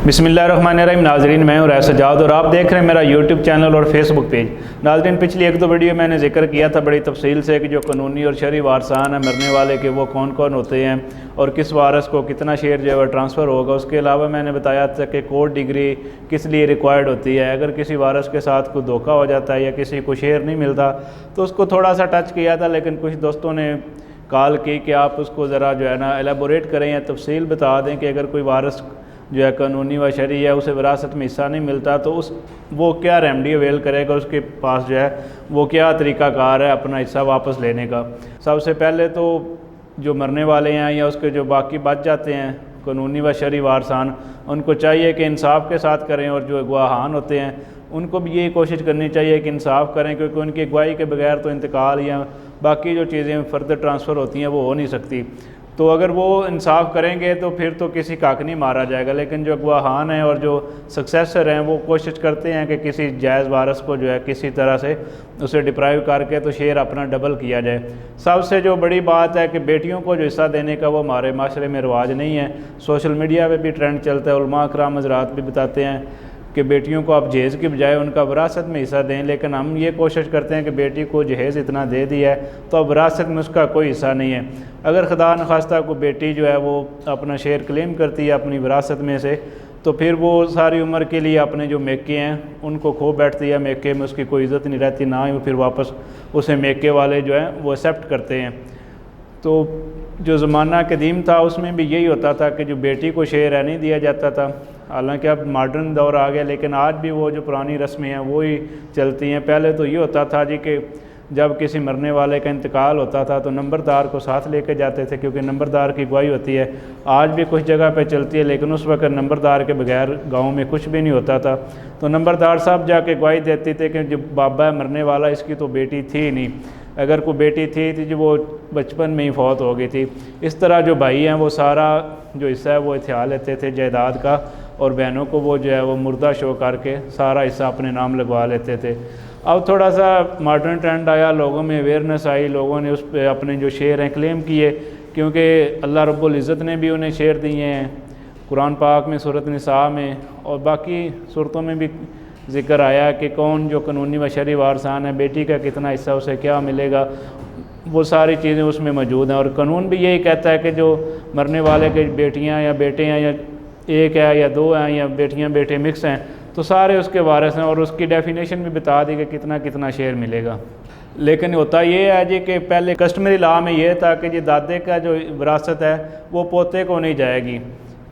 बिस्मिल्लाहिर्रहमानिर्रहीम। नाजरीन, मैं हूं रैस सजाद और आप देख रहे हैं मेरा यूट्यूब चैनल और फेसबुक पेज। नाजरीन, पिछली एक दो वीडियो मैंने जिक्र किया था बड़ी तफसील से कि जो कानूनी और शरई वारसान है मरने वाले के वो कौन कौन होते हैं और किस वारस को कितना शेयर जो है वह ट्रांसफ़र होगा। उसके अलावा मैंने बताया था कि कोर्ट डिग्री किस लिए रिक्वायर्ड होती है। अगर किसी वारस के साथ कोई धोखा हो जाता है या किसी को शेयर नहीं मिलता तो उसको थोड़ा सा टच किया था, लेकिन कुछ दोस्तों ने कॉल की कि आप उसको ज़रा जो है ना एलेबोरेट करें या तफसील बता दें कि अगर कोई वारस जो है कानूनी व शरई है उसे विरासत में हिस्सा नहीं मिलता तो वो क्या रेमडी अवेल करेगा, उसके पास जो है वो क्या तरीक़ाकार है अपना हिस्सा वापस लेने का। सबसे पहले तो जो मरने वाले हैं या उसके जो बाकी बच जाते हैं कानूनी व शरई वारसान, उनको चाहिए कि इंसाफ के साथ करें और जो गवाहान होते हैं उनको भी यही कोशिश करनी चाहिए कि इंसाफ करें, क्योंकि उनकी गवाही के बगैर तो इंतकाल या बाकी जो चीज़ें फर्दर ट्रांसफ़र होती हैं वो हो नहीं सकती। तो अगर वो इंसाफ करेंगे तो फिर तो किसी का हक नहीं मारा जाएगा। लेकिन जो गवाहान हैं और जो सक्सेसर हैं वो कोशिश करते हैं कि किसी जायज़ वारस को जो है किसी तरह से उसे डिप्राइव करके तो शेयर अपना डबल किया जाए। सबसे जो बड़ी बात है कि बेटियों को जो हिस्सा देने का वो हमारे माशरे में रिवाज नहीं है। सोशल मीडिया पे भी ट्रेंड चलता है, उलमा कराम हज़रात भी बताते हैं कि बेटियों को आप जहेज़ की बजाय उनका विरासत में हिस्सा दें, लेकिन हम ये कोशिश करते हैं कि बेटी को जहेज़ इतना दे दिया है तो अब विरासत में उसका कोई हिस्सा नहीं है। अगर खुदा न खास्ता को बेटी जो है वो अपना शेयर क्लेम करती है अपनी विरासत में से तो फिर वो सारी उम्र के लिए अपने जो मेके हैं उनको खो बैठती है। मेके में उसकी कोई इज़्ज़त नहीं रहती, ना ही वो फिर वापस उसे मेके वाले जो हैं वो एक्सेप्ट करते हैं। तो जो ज़माना कदीम था उसमें भी यही होता था कि जो बेटी को शेयर है नहीं दिया जाता था। हालांकि अब मॉडर्न दौर आ गया, लेकिन आज भी वो जो पुरानी रस्में हैं वो ही चलती हैं। पहले तो ये होता था जी कि जब किसी मरने वाले का इंतकाल होता था तो नंबरदार को साथ लेके जाते थे, क्योंकि नंबरदार की गवाही होती है। आज भी कुछ जगह पे चलती है, लेकिन उस वक्त नंबरदार के बगैर गांव में कुछ भी नहीं होता था। तो नंबरदार साहब जाके गवाही देते थे कि जो बाबा है मरने वाला इसकी तो बेटी थी नहीं, अगर कोई बेटी थी तो जो वो बचपन में ही फौत हो गई थी। इस तरह जो भाई हैं वो सारा जो हिस्सा है वो ख्याल लेते थे जायदाद का, और बहनों को वो जो है वो मुर्दा शो करके सारा हिस्सा अपने नाम लगवा लेते थे। अब थोड़ा सा मॉडर्न ट्रेंड आया, लोगों में अवेयरनेस आई, लोगों ने उस पर अपने जो शेयर हैं क्लेम किए, क्योंकि अल्लाह रब्बुल इज़्ज़त ने भी उन्हें शेयर दिए हैं कुरान पाक में, सूरत निसा में और बाकी सूरतों में भी ज़िक्र आया कि कौन जो कानूनी व शरई वारसान है, बेटी का कितना हिस्सा उसे क्या मिलेगा, वो सारी चीज़ें उसमें मौजूद हैं। और कानून भी यही कहता है कि जो मरने वाले के बेटियां या बेटे हैं या एक है या दो हैं या बेटियां बेटे मिक्स हैं तो सारे उसके वारिस हैं, और उसकी डेफिनेशन भी बता दी कि कितना कितना शेयर मिलेगा। लेकिन होता ये है जी कि पहले कस्टमरी लॉ में ये था कि जी दादे का जो विरासत है वो पोते को नहीं जाएगी,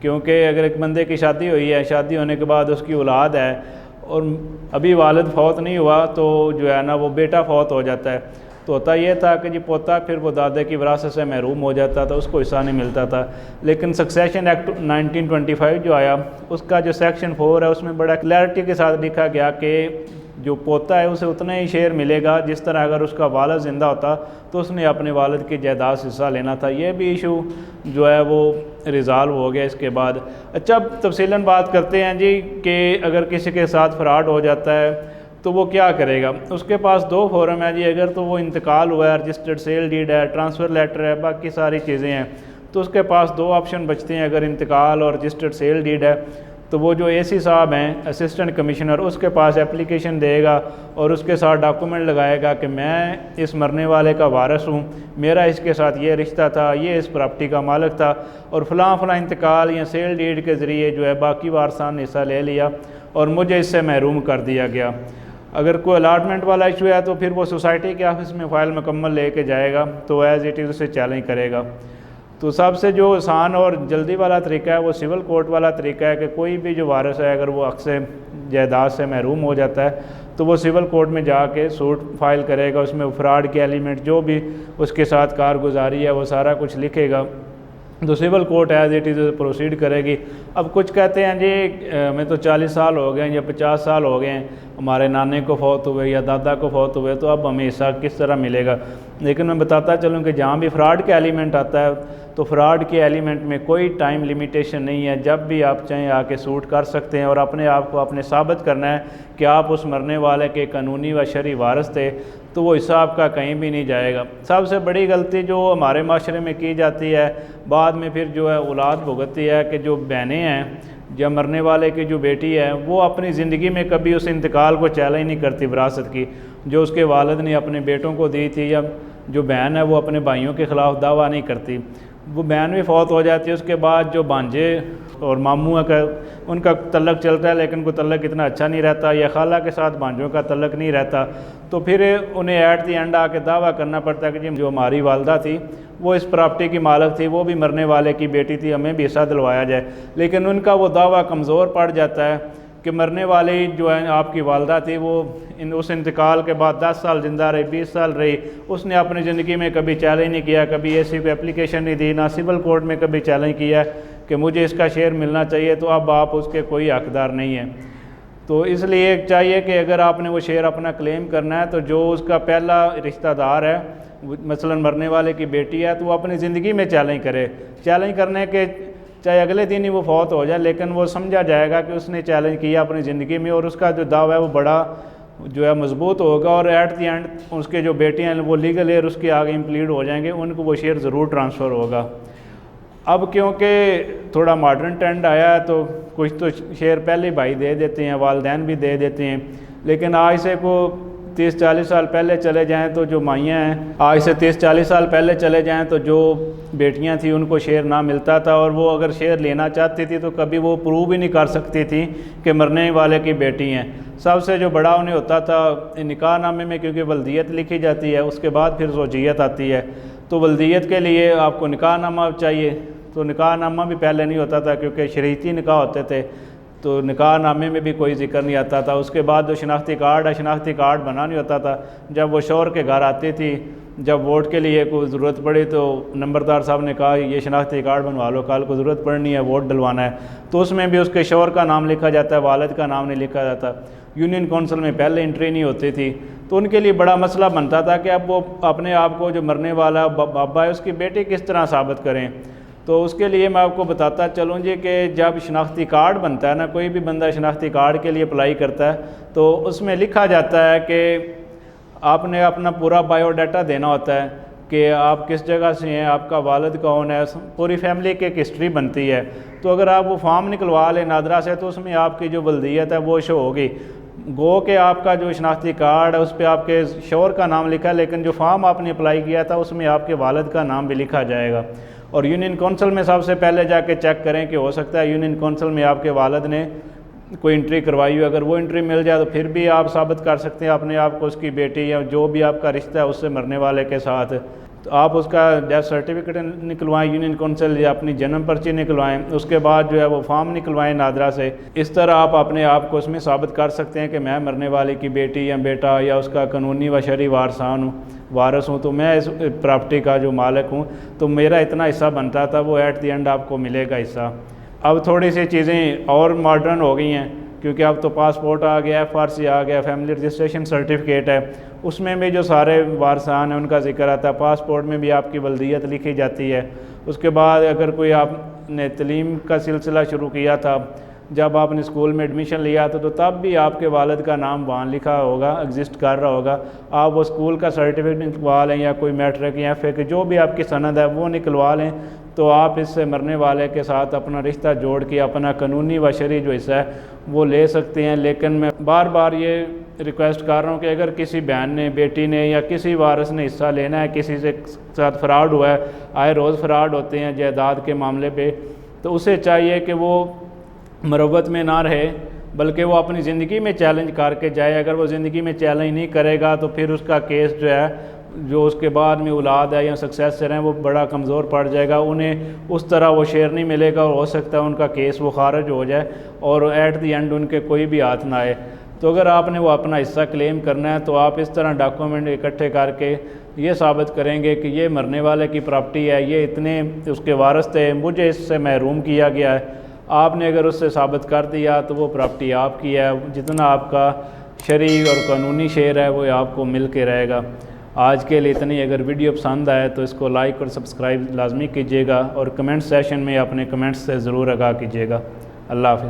क्योंकि अगर एक बंदे की शादी हुई है, शादी होने के बाद उसकी औलाद है और अभी वालिद फौत नहीं हुआ तो जो है ना वो बेटा फौत हो जाता है, तो होता ये था कि जी पोता फिर वो दादे की विरासत से महरूम हो जाता था, उसको हिस्सा नहीं मिलता था। लेकिन सक्सेशन एक्ट 1925 जो आया उसका जो सेक्शन 4 है उसमें बड़ा क्लैरिटी के साथ लिखा गया कि जो पोता है उसे उतना ही शेयर मिलेगा जिस तरह अगर उसका वालिद ज़िंदा होता तो उसने अपने वालिद की जायदाद से हिस्सा लेना था। ये भी इशू जो है वो रिज़ॉल्व हो गया इसके बाद। अच्छा, अब तफसीलन बात करते हैं जी कि अगर किसी के साथ फ्रॉड हो जाता है तो वो क्या करेगा। उसके पास दो फॉर्म है जी, अगर तो वो इंतकाल हुआ है, रजिस्टर्ड सेल डीड है, ट्रांसफ़र लेटर है, बाकी सारी चीज़ें हैं, तो उसके पास दो ऑप्शन बचते हैं। अगर इंतकाल और रजिस्टर्ड सेल डीड है तो वो जो एसी साहब हैं असिस्टेंट कमिश्नर उसके पास एप्लीकेशन देगा और उसके साथ डॉक्यूमेंट लगाएगा कि मैं इस मरने वाले का वारिस हूँ, मेरा इसके साथ ये रिश्ता था, ये इस प्रॉपर्टी का मालिक था और फ़लाँ इंतकाल या सेल डीड के ज़रिए जो है बाकी वारसान ने हिस्सा ले लिया और मुझे इससे महरूम कर दिया गया। अगर कोई अलाटमेंट वाला इशू है तो फिर वो सोसाइटी के ऑफिस में फ़ाइल मुकम्मल लेके जाएगा तो एज़ इट इज़ उसे चैलेंज करेगा। तो सबसे जो आसान और जल्दी वाला तरीका है वो सिविल कोर्ट वाला तरीका है कि कोई भी जो वारिस है अगर वो अक्सर जायदाद से महरूम हो जाता है तो वो सिविल कोर्ट में जाके सूट फाइल करेगा, उसमें फ्रॉड के एलिमेंट जो भी उसके साथ कारगुजारी है वो सारा कुछ लिखेगा, तो civil court as it is proceed करेगी। अब कुछ कहते हैं जी मैं तो 40 साल हो गए या 50 साल हो गए हैं, हमारे नाने को फौत हुए या दादा को फौत हुए, तो अब हमें हिस्सा किस तरह मिलेगा। लेकिन मैं बताता चलूँ कि जहाँ भी फ्रॉड के एलिमेंट आता है तो फ्रॉड के एलिमेंट में कोई टाइम लिमिटेशन नहीं है, जब भी आप चाहें आके सूट कर सकते हैं और अपने आप को अपने साबित करना है कि आप उस मरने वाले के कानूनी व शरई वारिस थे, तो वो हिस्सा आपका कहीं भी नहीं जाएगा। सबसे बड़ी गलती जो हमारे माशरे में की जाती है बाद में फिर जो है औलाद भुगतती है कि जो बहनें हैं या मरने वाले की जो बेटी है वो अपनी ज़िंदगी में कभी उस इंतकाल को चैलेंज नहीं करती विरासत की, जो उसके वालिद ने अपने बेटों को दी थी, या जो बहन है वो अपने भाइयों के ख़िलाफ़ दावा नहीं करती। वो बहन भी फौत हो जाती है, उसके बाद जो भांजे और मामू का उनका तल्लक चलता है, लेकिन वो तल्लक इतना अच्छा नहीं रहता, या खाला के साथ भांजों का तल्लक नहीं रहता, तो फिर उन्हें एट दी एंड आके दावा करना पड़ता है कि जी जो हमारी वालदा थी वो इस प्रॉपर्टी की मालिक थी, वो भी मरने वाले की बेटी थी, हमें भी हिस्सा दिलवाया जाए। लेकिन उनका वो दावा कमज़ोर पड़ जाता है कि मरने वाली जो है आपकी वालदा थी वो उस इंतकाल के बाद 10 साल ज़िंदा रही, 20 साल रही, उसने अपनी ज़िंदगी में कभी चैलेंज नहीं किया, कभी ऐसी कोई एप्लीकेशन नहीं दी, ना सिविल कोर्ट में कभी चैलेंज किया कि मुझे इसका शेयर मिलना चाहिए, तो अब आप उसके कोई हकदार नहीं है। तो इसलिए चाहिए कि अगर आपने वो शेयर अपना क्लेम करना है तो जो उसका पहला रिश्तेदार है, मसलन मरने वाले की बेटी है, तो वो अपनी ज़िंदगी में चैलेंज करे। चैलेंज करने के चाहे अगले दिन ही वो फौत हो जाए, लेकिन वो समझा जाएगा कि उसने चैलेंज किया अपनी ज़िंदगी में, और उसका जो दावा है वो बड़ा जो है मजबूत होगा, और एट दी एंड उसके जो बेटियाँ हैं वो लीगल एयर उसके आगे इम्प्लीड हो जाएंगे, उनको वो शेयर ज़रूर ट्रांसफ़र होगा। अब क्योंकि थोड़ा मॉडर्न ट्रेंड आया है तो कुछ तो शेयर पहले भाई दे देते हैं, वालिदैन भी दे देते हैं, लेकिन आज से को 30-40 साल पहले चले जाएं तो जो माइयाँ हैं, आज से 30-40 साल पहले चले जाएं तो जो बेटियां थी उनको शेयर ना मिलता था, और वो अगर शेयर लेना चाहती थी तो कभी वो प्रूव ही नहीं कर सकती थी कि मरने वाले की बेटी हैं। सबसे जो बड़ा उन्हें होता था निकाहनामे में, क्योंकि वल्दियत लिखी जाती है, उसके बाद फिर ज़ौजियत आती है, तो वल्दियत के लिए आपको निकाहनामा चाहिए, तो निकाहनामा भी पहले नहीं होता था क्योंकि शरीयती निकाह होते थे, तो निकाहनामे में भी कोई जिक्र नहीं आता था। उसके बाद जो शनाख्ती कार्ड है, शनाख्ती कार्ड बना नहीं होता था। जब वो शौहर के घर आती थी, जब वोट के लिए कोई ज़रूरत पड़ी तो नंबरदार साहब ने कहा ये शनाख्ती कार्ड बनवा लो, कल को ज़रूरत पड़नी है, वोट डलवाना है, तो उसमें भी उसके शौहर का नाम लिखा जाता है, वालिद का नाम नहीं लिखा जाता। यूनियन कौंसिल में पहले एंट्री नहीं होती थी, तो उनके लिए बड़ा मसला बनता था कि अब वो अपने आप को जो मरने वाला बाबा है उसकी बेटी किस तरह साबित करें। तो उसके लिए मैं आपको बताता चलूँ जी कि जब शनाख्ती कार्ड बनता है ना, कोई भी बंदा शनाख्ती कार्ड के लिए अप्लाई करता है तो उसमें लिखा जाता है कि आपने अपना पूरा बायोडाटा देना होता है कि आप किस जगह से हैं, आपका वालिद कौन है, पूरी फैमिली की एक हिस्ट्री बनती है। तो अगर आप वो फॉर्म निकलवा लें नादरा से तो उसमें आपकी जो वल्दियत है वो शो होगी। गो के आपका जो शनाख्ती कार्ड है उस पर आपके शौहर का नाम लिखा है, लेकिन जो फॉर्म आपने अप्लाई किया था उसमें आपके वालिद का नाम भी लिखा जाएगा। और यूनियन कौंसिल में सबसे पहले जाके चेक करें कि हो सकता है यूनियन कौंसिल में आपके वालिद ने कोई एंट्री करवाई हो, अगर वो एंट्री मिल जाए तो फिर भी आप साबित कर सकते हैं अपने आप को उसकी बेटी या जो भी आपका रिश्ता है उससे मरने वाले के साथ। तो आप उसका डेथ सर्टिफिकेट निकलवाएं यूनियन कौंसिल या अपनी जन्म पर्ची निकलवाएं, उसके बाद जो है वो फॉर्म निकलवाएं नादरा से। इस तरह आप अपने आप को उसमें साबित कर सकते हैं कि मैं मरने वाले की बेटी या बेटा या उसका कानूनी व शरई वारस हूँ, तो मैं इस प्रॉपर्टी का जो मालिक हूँ, तो मेरा इतना हिस्सा बनता था, वो एट द एंड आपको मिलेगा हिस्सा। अब थोड़ी सी चीज़ें और मॉडर्न हो गई हैं क्योंकि अब तो पासपोर्ट आ गया, FRC आ गया, फैमिली रजिस्ट्रेशन सर्टिफिकेट है, उसमें भी जो सारे वारसान हैं उनका जिक्र आता है। पासपोर्ट में भी आपकी वल्दियत लिखी जाती है। उसके बाद अगर कोई आपने तलीम का सिलसिला शुरू किया था, जब आपने स्कूल में एडमिशन लिया था, तो तब भी आपके वालिद का नाम वहाँ लिखा होगा, एग्जिस्ट कर रहा होगा। आप वो स्कूल का सर्टिफिकेट निकलवा लें या कोई मैट्रिक या FA जो भी आपकी सनद है वो निकलवा लें, तो आप इससे मरने वाले के साथ अपना रिश्ता जोड़ के अपना कानूनी व शरई जो हिस्सा है वो ले सकते हैं। लेकिन मैं बार बार ये रिक्वेस्ट कर रहा हूँ कि अगर किसी बहन ने, बेटी ने या किसी वारिस ने हिस्सा लेना है, किसी से साथ फ्रॉड हुआ है, आए रोज़ फ्रॉड होते हैं जायदाद के मामले पे, तो उसे चाहिए कि वो मरवत में ना रहे बल्कि वो अपनी ज़िंदगी में चैलेंज करके जाए। अगर वो ज़िंदगी में चैलेंज नहीं करेगा तो फिर उसका केस जो है, जो उसके बाद में औलाद है या सक्सेसर हैं, वो बड़ा कमज़ोर पड़ जाएगा, उन्हें उस तरह वो शेयर नहीं मिलेगा और हो सकता है उनका केस वो खारिज हो जाए और एट द एंड उनके कोई भी हाथ ना आए। तो अगर आपने वो अपना हिस्सा क्लेम करना है तो आप इस तरह डॉक्यूमेंट इकट्ठे करके ये साबित करेंगे कि ये मरने वाले की प्रॉपर्टी है, ये इतने उसके वारिस थे, मुझे इससे महरूम किया गया है। आपने अगर उससे साबित कर दिया तो वो प्रॉपर्टी आपकी है, जितना आपका शरई और कानूनी शेयर है वो आपको मिल के रहेगा। आज के लिए इतनी। अगर वीडियो पसंद आए तो इसको लाइक और सब्सक्राइब लाजमी कीजिएगा और कमेंट सेशन में अपने कमेंट्स से ज़रूर आगाह कीजिएगा। अल्लाह हाफ़िज़।